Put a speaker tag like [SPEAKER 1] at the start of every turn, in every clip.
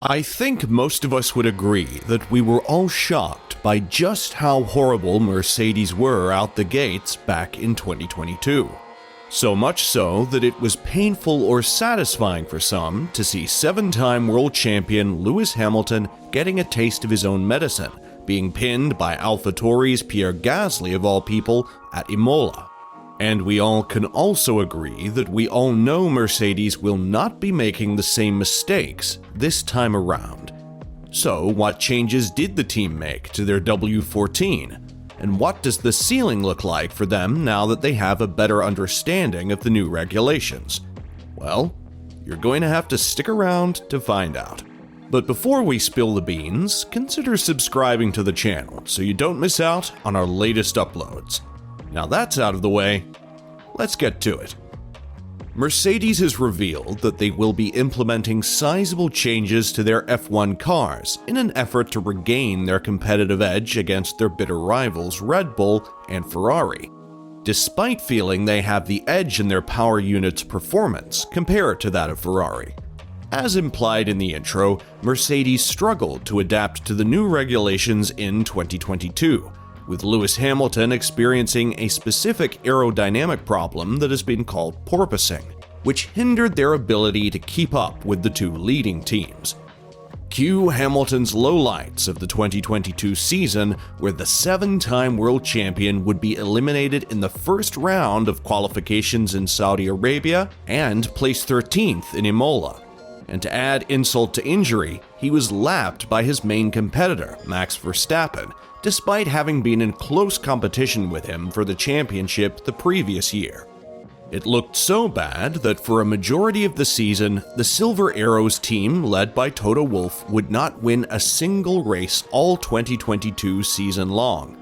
[SPEAKER 1] I think most of us would agree that we were all shocked by just how horrible Mercedes were out the gates back in 2022. So much so that it was painful or satisfying for some to see seven-time world champion Lewis Hamilton getting a taste of his own medicine, being pinned by AlphaTauri's Pierre Gasly of all people at Imola. And we all can also agree that we all know Mercedes will not be making the same mistakes this time around. So what changes did the team make to their W14? And what does the ceiling look like for them now that they have a better understanding of the new regulations? Well, you're going to have to stick around to find out. But before we spill the beans, consider subscribing to the channel so you don't miss out on our latest uploads. Now that's out of the way, let's get to it. Mercedes has revealed that they will be implementing sizable changes to their F1 cars in an effort to regain their competitive edge against their bitter rivals Red Bull and Ferrari, despite feeling they have the edge in their power unit's performance compared to that of Ferrari. As implied in the intro, Mercedes struggled to adapt to the new regulations in 2022, with Lewis Hamilton experiencing a specific aerodynamic problem that has been called porpoising, which hindered their ability to keep up with the two leading teams. Cue Hamilton's lowlights of the 2022 season, where the seven-time world champion would be eliminated in the first round of qualifications in Saudi Arabia and placed 13th in Imola. And to add insult to injury, he was lapped by his main competitor, Max Verstappen, despite having been in close competition with him for the championship the previous year. It looked so bad that for a majority of the season, the Silver Arrows team led by Toto Wolff would not win a single race all 2022 season long.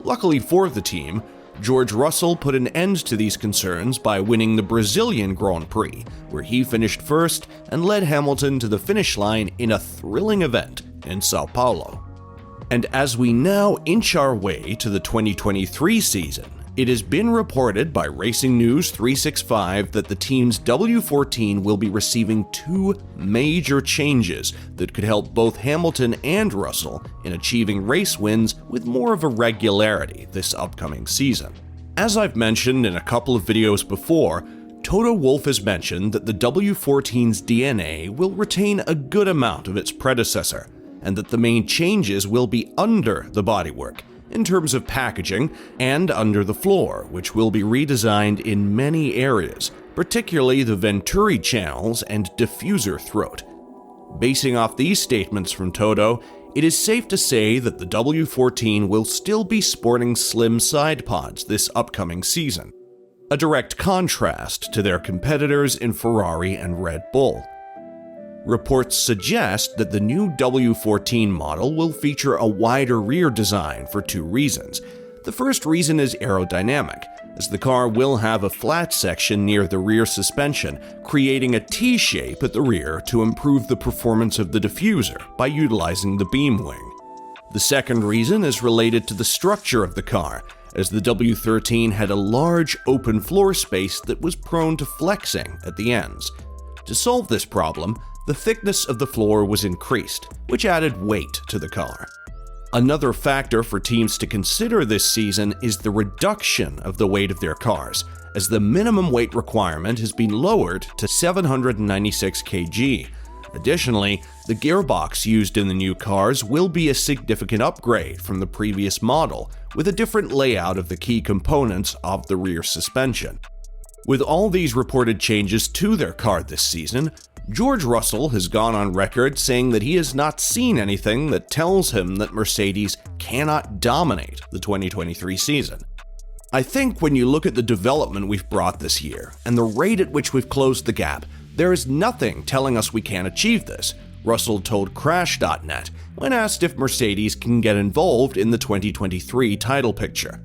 [SPEAKER 1] Luckily for the team, George Russell put an end to these concerns by winning the Brazilian Grand Prix, where he finished first and led Hamilton to the finish line in a thrilling event in Sao Paulo. And as we now inch our way to the 2023 season, it has been reported by Racing News 365 that the team's W14 will be receiving two major changes that could help both Hamilton and Russell in achieving race wins with more of a regularity this upcoming season. As I've mentioned in a couple of videos before, Toto Wolff has mentioned that the W14's DNA will retain a good amount of its predecessor, and that the main changes will be under the bodywork, in terms of packaging, and under the floor, which will be redesigned in many areas, particularly the Venturi channels and diffuser throat. Basing off these statements from Toto, it is safe to say that the W14 will still be sporting slim side pods this upcoming season, a direct contrast to their competitors in Ferrari and Red Bull. Reports suggest that the new W14 model will feature a wider rear design for two reasons. The first reason is aerodynamic, as the car will have a flat section near the rear suspension, creating a T-shape at the rear to improve the performance of the diffuser by utilizing the beam wing. The second reason is related to the structure of the car, as the W13 had a large open floor space that was prone to flexing at the ends. To solve this problem, the thickness of the floor was increased, which added weight to the car. Another factor for teams to consider this season is the reduction of the weight of their cars, as the minimum weight requirement has been lowered to 796 kg. Additionally, the gearbox used in the new cars will be a significant upgrade from the previous model, with a different layout of the key components of the rear suspension. With all these reported changes to their car this season, George Russell has gone on record saying that he has not seen anything that tells him that Mercedes cannot dominate the 2023 season. I think when you look at the development we've brought this year and the rate at which we've closed the gap, there is nothing telling us we can't achieve this, Russell told Crash.net when asked if Mercedes can get involved in the 2023 title picture.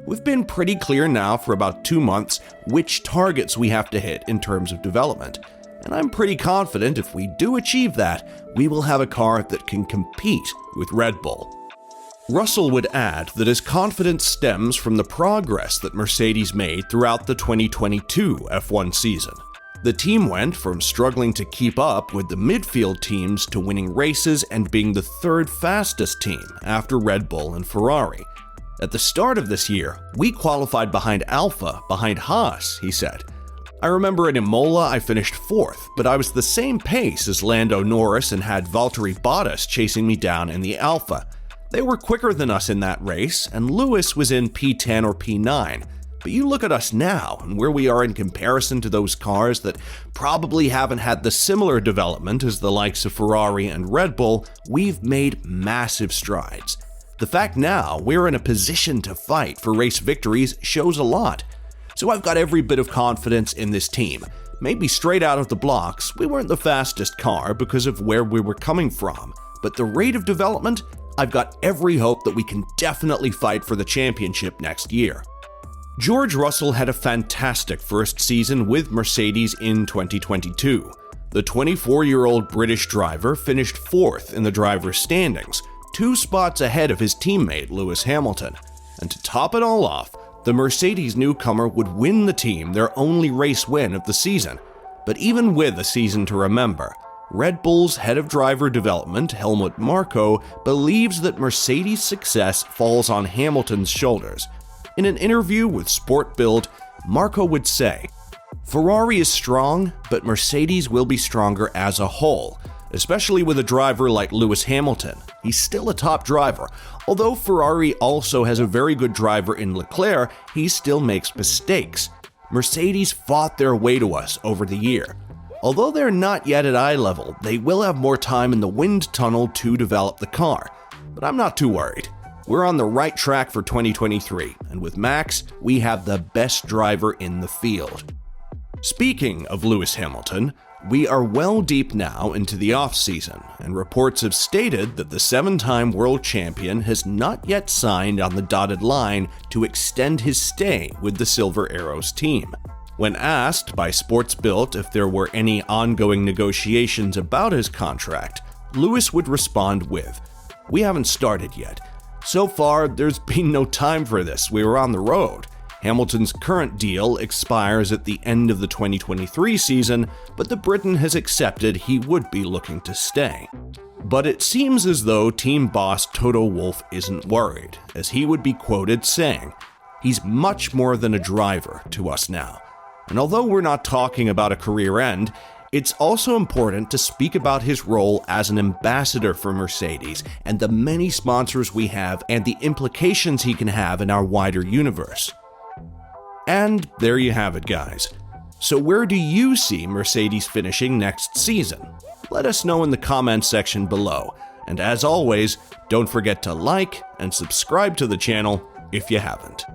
[SPEAKER 1] We've been pretty clear now for about 2 months which targets we have to hit in terms of development, and I'm pretty confident if we do achieve that, we will have a car that can compete with Red Bull. Russell would add that his confidence stems from the progress that Mercedes made throughout the 2022 F1 season. The team went from struggling to keep up with the midfield teams to winning races and being the third fastest team after Red Bull and Ferrari. At the start of this year, we qualified behind Alpha, behind Haas, he said. I remember at Imola I finished 4th, but I was the same pace as Lando Norris and had Valtteri Bottas chasing me down in the Alpha. They were quicker than us in that race, and Lewis was in P10 or P9. But you look at us now and where we are in comparison to those cars that probably haven't had the similar development as the likes of Ferrari and Red Bull, we've made massive strides. The fact now we're in a position to fight for race victories shows a lot. So I've got every bit of confidence in this team. Maybe straight out of the blocks, we weren't the fastest car because of where we were coming from, but the rate of development, I've got every hope that we can definitely fight for the championship next year. George Russell had a fantastic first season with Mercedes in 2022. The 24-year-old British driver finished 4th in the driver's standings, 2 spots ahead of his teammate Lewis Hamilton. And to top it all off, the Mercedes newcomer would win the team their only race win of the season. But even with a season to remember, Red Bull's head of driver development, Helmut Marko, believes that Mercedes' success falls on Hamilton's shoulders. In an interview with Sport Bild, Marko would say, "Ferrari is strong, but Mercedes will be stronger as a whole, especially with a driver like Lewis Hamilton. He's still a top driver. Although Ferrari also has a very good driver in Leclerc, he still makes mistakes. Mercedes fought their way to us over the year. Although they're not yet at eye level, they will have more time in the wind tunnel to develop the car. But I'm not too worried. We're on the right track for 2023, and with Max, we have the best driver in the field." Speaking of Lewis Hamilton, we are well deep now into the offseason, and reports have stated that the 7-time world champion has not yet signed on the dotted line to extend his stay with the Silver Arrows team. When asked by Sports Bild if there were any ongoing negotiations about his contract, Lewis would respond with, "We haven't started yet. So far, there's been no time for this. We were on the road. Hamilton's current deal expires at the end of the 2023 season, but the Briton has accepted he would be looking to stay." But it seems as though team boss Toto Wolff isn't worried, as he would be quoted saying, "He's much more than a driver to us now. And although we're not talking about a career end, it's also important to speak about his role as an ambassador for Mercedes and the many sponsors we have and the implications he can have in our wider universe." And there you have it, guys. So where do you see Mercedes finishing next season? Let us know in the comments section below. And as always, don't forget to like and subscribe to the channel if you haven't.